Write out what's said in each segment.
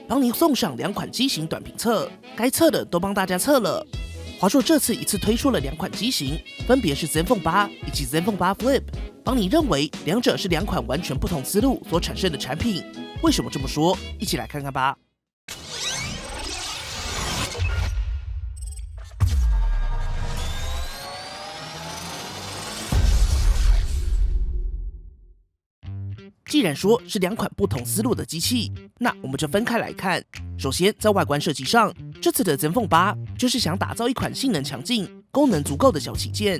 帮您送上2款机型短评测，该测的都帮大家测了。华硕这次一次推出了2款机型，分别是 ZenFone 8以及 ZenFone 8 Flip， 帮你认为两者是2款完全不同思路所产生的产品。为什么这么说？一起来看看吧。既然说是2款不同思路的机器，那我们就分开来看。首先，在外观设计上，这次的 ZenFone 8就是想打造一款性能强劲、功能足够的小旗舰。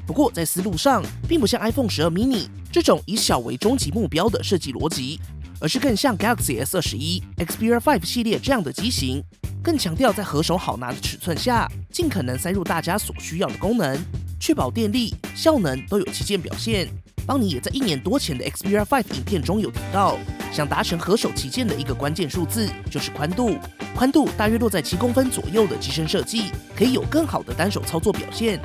不过在思路上，并不像 iPhone 12 mini 这种以小为终极目标的设计逻辑，而是更像 Galaxy S21、Xperia 5系列这样的机型，更强调在合手好拿的尺寸下，尽可能塞入大家所需要的功能，确保电力、效能都有旗舰表现。邦尼也在1年多前的 Xperia 5影片中有提到，想达成合手旗舰的一个关键数字就是宽度，宽度大约落在7公分左右的机身设计，可以有更好的单手操作表现。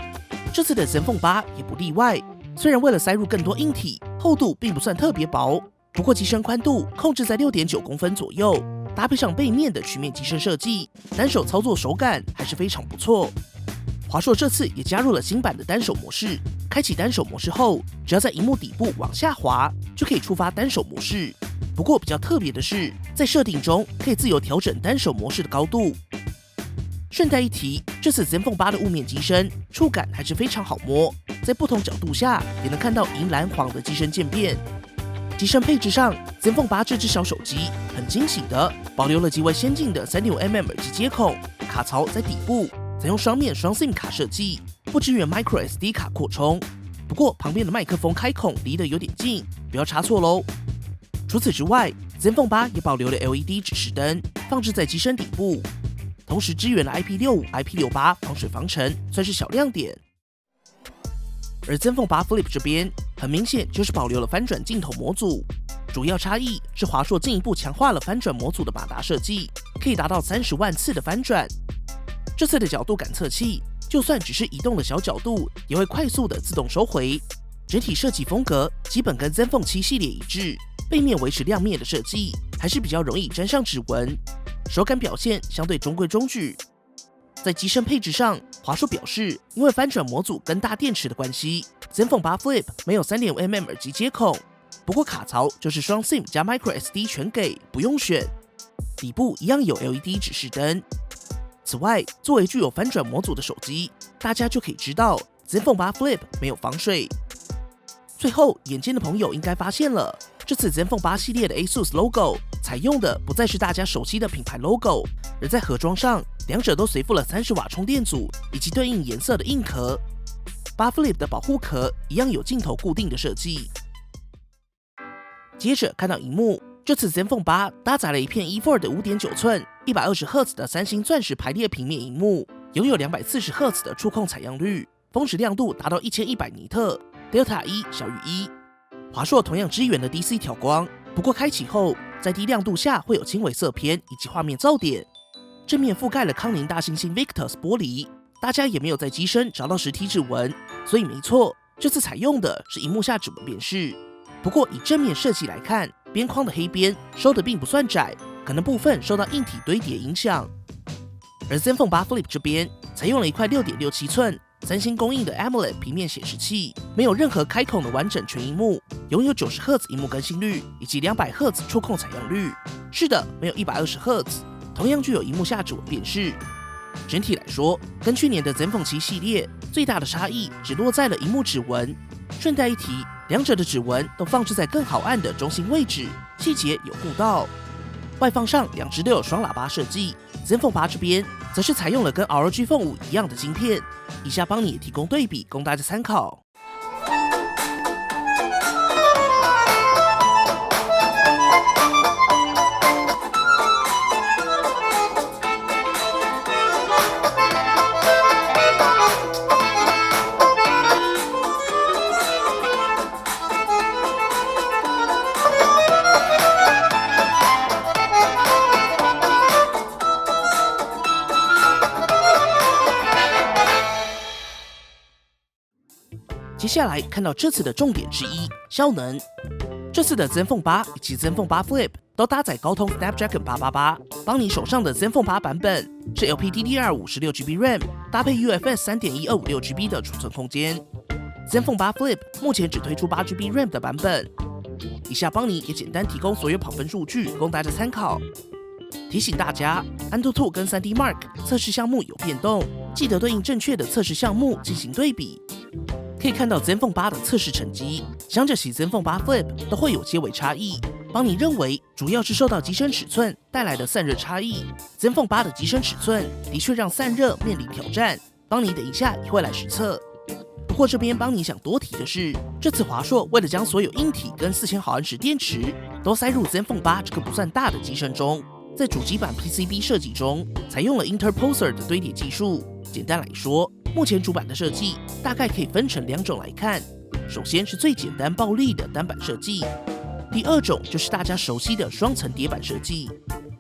这次的 ZenFone 8也不例外，虽然为了塞入更多硬体，厚度并不算特别薄，不过机身宽度控制在 6.9 公分左右，搭配上背面的曲面机身设计，单手操作手感还是非常不错。华硕这次也加入了新版的单手模式，开启单手模式后，只要在萤幕底部往下滑，就可以触发单手模式。不过比较特别的是，在设定中可以自由调整单手模式的高度。顺带一提，这次 ZenFone 8的雾面机身触感还是非常好摸，在不同角度下也能看到银蓝黄的机身渐变。机身配置上 ，ZenFone 8这只小手机很惊喜的保留了极为先进的 3.5mm 耳机接孔，卡槽在底部。采用双面双 SIM 卡设计，不支援 microSD 卡扩充。不过旁边的麦克风开孔离得有点近，不要插错喽。除此之外 ，ZenFone 8也保留了 LED 指示灯，放置在机身底部，同时支援了 IP65、IP68 防水防尘，算是小亮点。而 ZenFone 8 Flip 这边，很明显就是保留了翻转镜头模组，主要差异是华硕进一步强化了翻转模组的马达设计，可以达到30万次的翻转。这次的角度感测器，就算只是移动的小角度，也会快速的自动收回。整体设计风格基本跟 ZenFone 7系列一致，背面维持亮面的设计，还是比较容易沾上指纹。手感表现相对中规中矩。在机身配置上，华硕表示，因为翻转模组跟大电池的关系 ，ZenFone 8 Flip 没有 3.5mm 耳机接孔，不过卡槽就是双 SIM 加 microSD 全给，不用选。底部一样有 LED 指示灯。此外，作为具有翻转模组的手机，大家就可以知道 ZenFone 8 Flip 没有防水。最后，眼尖的朋友应该发现了，这次 ZenFone 8系列的 ASUS logo 采用的不再是大家熟悉的品牌 logo， 而在盒装上，两者都随附了30瓦充电组以及对应颜色的硬壳。8 Flip 的保护壳一样有镜头固定的设计。接着看到萤幕。这次 ZenFone 8搭载了一片 E4 的 5.9 寸、120Hz 的三星钻石排列平面萤幕，拥有 240Hz 的触控采样率，峰值亮度达到1100尼特 ，Delta 1小于1。华硕同样支援了 DC 调光，不过开启后，在低亮度下会有轻微色偏以及画面噪点。正面覆盖了康宁大猩猩 Victus 玻璃，大家也没有在机身找到实体指纹，所以没错，这次采用的是萤幕下指纹辨识。不过以正面设计来看，边框的黑边收的并不算窄，可能部分受到硬体堆叠影响。而 ZenFone 8 Flip 这边采用了一块 6.67 寸三星供应的 AMOLED 平面显示器，没有任何开孔的完整全萤幕，拥有 90Hz 萤幕更新率以及 200Hz 触控采样率。是的，没有 120Hz， 同样具有萤幕下指纹辨识。整体来说，跟去年的 ZenFone 7系列最大的差异只落在了萤幕指纹。顺带一提，两者的指纹都放置在更好按的中心位置，细节有顾到。外放上两只都有双喇叭设计 ，ZenFone 8这边则是采用了跟 ROG Phone 5一样的晶片。以下帮你提供对比，供大家参考。接下来看到这次的重点之一，效能。这次的 ZenFone 8以及 ZenFone 8 Flip 都搭载高通 Snapdragon 888，帮你手上的 Zenfone 8版本是 LPDDR5 16GB RAM， 搭配 UFS 3.1 256GB 的储存空间。Zenfone 8 Flip 目前只推出 8GB RAM 的版本。以下帮你也简单提供所有跑分数据供大家参考。提醒大家， Antutu 跟 3D Mark 测试项目有变动，记得对应正确的测试项目进行对比。可以看到 Zenfone 8的测试成绩，相较起 Zenfone 8 Flip 都会有些微差异。帮你认为主要是受到机身尺寸带来的散热差异。Zenfone 8的机身尺寸的确让散热面临挑战，帮你等一下也会来实测。不过这边帮你想多提的是，这次华硕为了将所有硬体跟4000毫安时电池都塞入 Zenfone 8这个不算大的机身中，在主机板 PCB 设计中采用了 Interposer 的堆叠技术。简单来说，目前主板的设计大概可以分成2种来看。首先是最简单暴力的单板设计，第二种就是大家熟悉的双层叠板设计。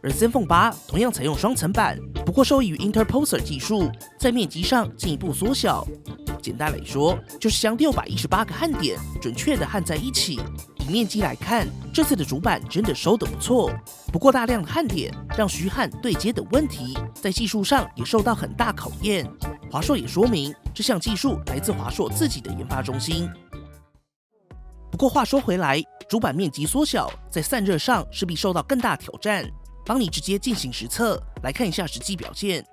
而 Zenfone 8同样采用双层板，不过受益于 Interposer 技术，在面积上进一步缩小。简单来说，就是将618个焊点准确地焊在一起。以面积来看，这次的主板真的收得不错。不过大量的焊点让虚焊对接等问题，在技术上也受到很大考验。华硕也说明，这项技术来自华硕自己的研发中心。不过话说回来，主板面积缩小，在散热上势必受到更大挑战。帮你直接进行实测，来看一下实际表现。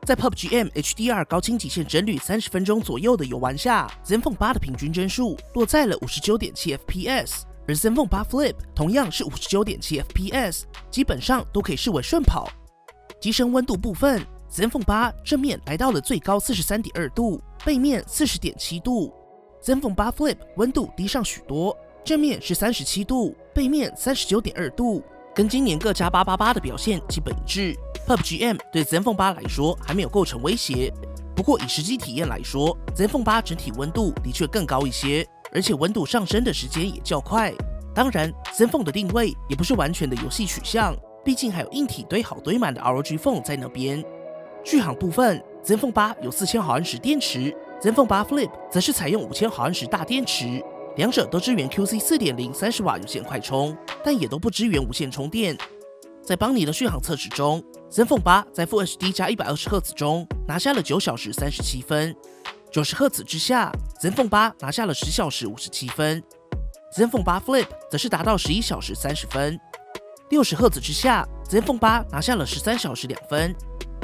在 PUBG-M HDR 高清极限帧率30分钟左右的游玩下， Zenfone 8的平均帧数落在了 59.7 FPS， 而 Zenfone 8 Flip 同样是 59.7 FPS， 基本上都可以视为顺跑。机身温度部分， Zenfone 8正面来到了最高 43.2 度，背面 40.7 度。 Zenfone 8 Flip 温度低上许多，正面是37度，背面 39.2 度，跟今年各家888的表现基本一致。PUBG-M 对 Zenfone 8来说还没有构成威胁，不过以实际体验来说， Zenfone 8整体温度的确更高一些，而且温度上升的时间也较快。当然 Zenfone 的定位也不是完全的游戏取向，毕竟还有硬体堆好堆满的 ROG Phone 在那边。续航部分， Zenfone 8有4000毫安时电池， Zenfone 8 Flip 则是采用5000毫安时大电池，两者都支援 QC 4.0 30瓦有线快充，但也都不支援无线充电。在邦尼的续航测试中， Zenfone 8在 Full HD 加 120Hz 中拿下了9小时37分，90Hz 之下 Zenfone 8拿下了10小时57分， Zenfone 8 Flip 则是达到11小时30分，60Hz 之下 Zenfone 8拿下了13小时2分，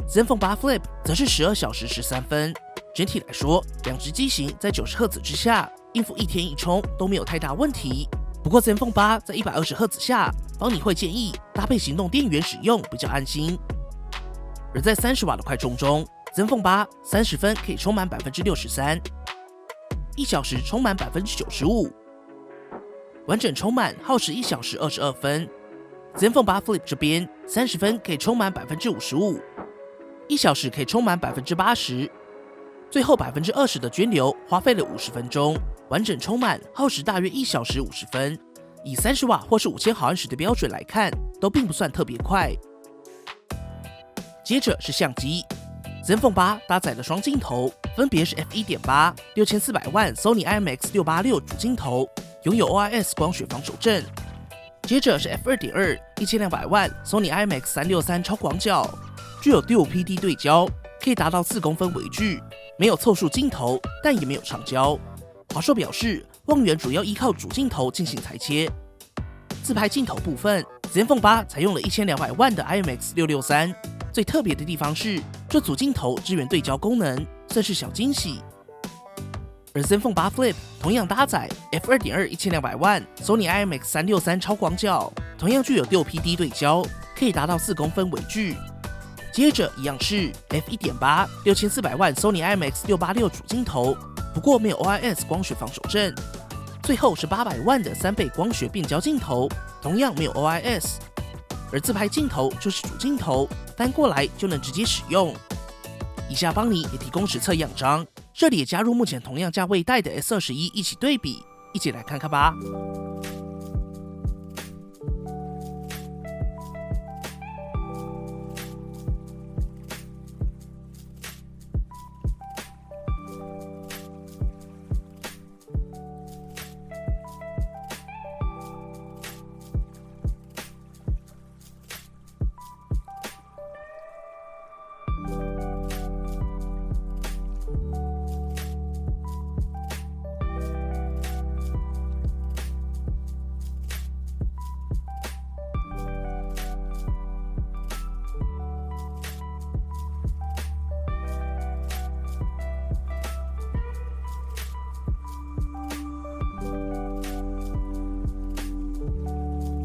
Zenfone 8 Flip 则是12小时13分。整体来说，两只机型在90Hz 之下应付一天一充都没有太大问题。不过 Zenfone 8在120Hz 下，邦尼会建议搭配行动电源使用比较安心。而在30瓦的快充中， Zenfone 8 30分可以充满 63%， 1小时充满 95%， 完整充满耗时1小时22分。 Zenfone 8 Flip 这边30分可以充满 55%， 1小时可以充满 80%， 最后 20% 的涓流花费了50分钟，完整充满耗时大约1小时50分。以30瓦或是5000毫安时的标准来看，都并不算特别快。接着是相机， Zenfone 8搭载了双镜头，分别是 f1.8 6400万 Sony IMX686 主镜头，拥有 OIS 光学防手震。接着是 f2.2 1200万 Sony IMX363 超广角，具有 Dual PD 对焦，可以达到4公分微距，没有凑数镜头，但也没有长焦。华硕表示，望远主要依靠主镜头进行裁切。自拍镜头部分， Zenfone 8采用了1200万的 IMX663， 最特别的地方是，这组镜头支援对焦功能，算是小惊喜。而 Zenfone 8 Flip 同样搭载 f2.2 1200万 Sony IMX363 超广角，同样具有 Dual PD 对焦，可以达到4公分微距。接着一样是 f1.8 6400万 Sony IMX686 主镜头，不过没有 OIS 光学防手震。最后是800万的3倍光学变焦镜头，同样没有 OIS。而自拍镜头就是主镜头，翻过来就能直接使用。以下邦尼也提供实测样张，这里也加入目前同样价位带的 S21一起对比，一起来看看吧。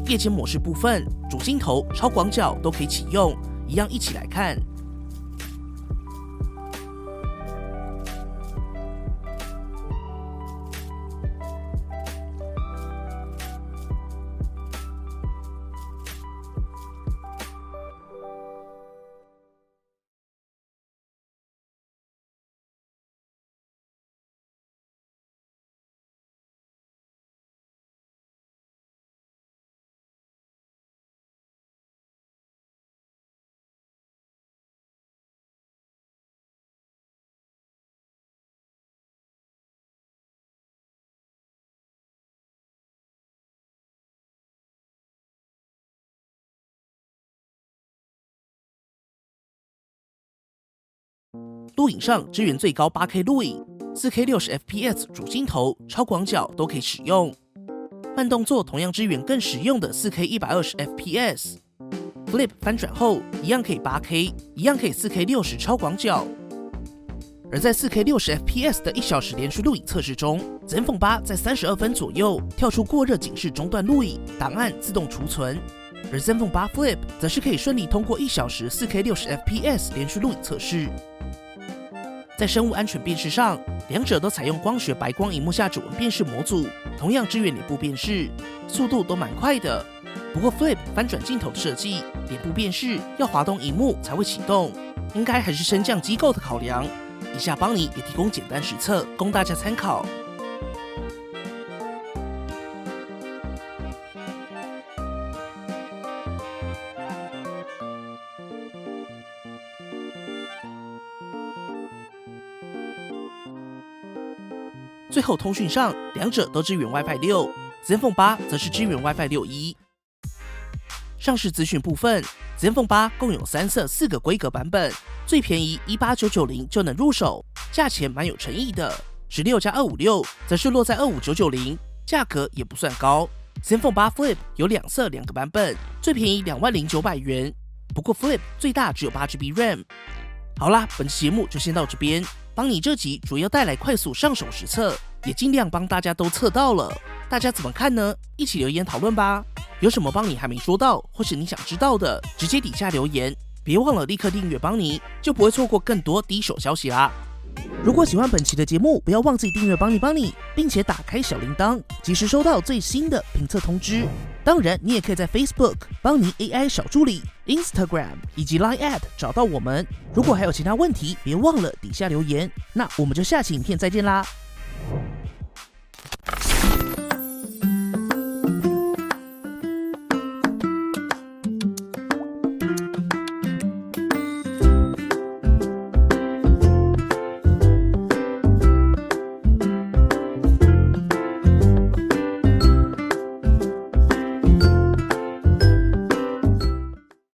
夜间模式部分，主镜头、超广角都可以启用，一样一起来看。录影上支援最高 8K 录影，4K 60fps 主镜头、超广角都可以使用。慢动作同样支援更实用的 4K 120fps。Flip 翻转后一样可以 8K， 一样可以 4K 60超广角。而在 4K 60fps 的1小时连续录影测试中， Zenfone 8在32分左右跳出过热警示中断录影，档案自动储存。而 Zenfone 8 Flip 则是可以顺利通过1小时 4K 60fps 连续录影测试。在生物安全辨识上，两者都采用光学白光萤幕下指纹辨识模组，同样支援脸部辨识，速度都蛮快的。不过 Flip 翻转镜头的设计，脸部辨识要滑动萤幕才会启动，应该还是升降机构的考量。以下帮你也提供简单实测，供大家参考。最后通讯上，两者都支援 WiFi 6， Zenfone 8则是支援 WiFi 6E。上市资讯部分 ，Zenfone 8共有3色4个规格版本，最便宜18990就能入手，价钱蛮有诚意的。16+256则是落在25990，价格也不算高。Zenfone 8 Flip 有2色2个版本，最便宜20900元，不过 Flip 最大只有8GB RAM。好啦，本期节目就先到这边。帮你这集主要带来快速上手实测，也尽量帮大家都测到了。大家怎么看呢？一起留言讨论吧。有什么帮你还没说到，或是你想知道的，直接底下留言。别忘了立刻订阅帮你，就不会错过更多第一手消息啦。如果喜欢本期的节目，不要忘记订阅帮你，并且打开小铃铛，及时收到最新的评测通知。当然，你也可以在 Facebook 帮你 AI 小助理、Instagram 以及 Line@ 找到我们。如果还有其他问题，别忘了底下留言。那我们就下期影片再见啦，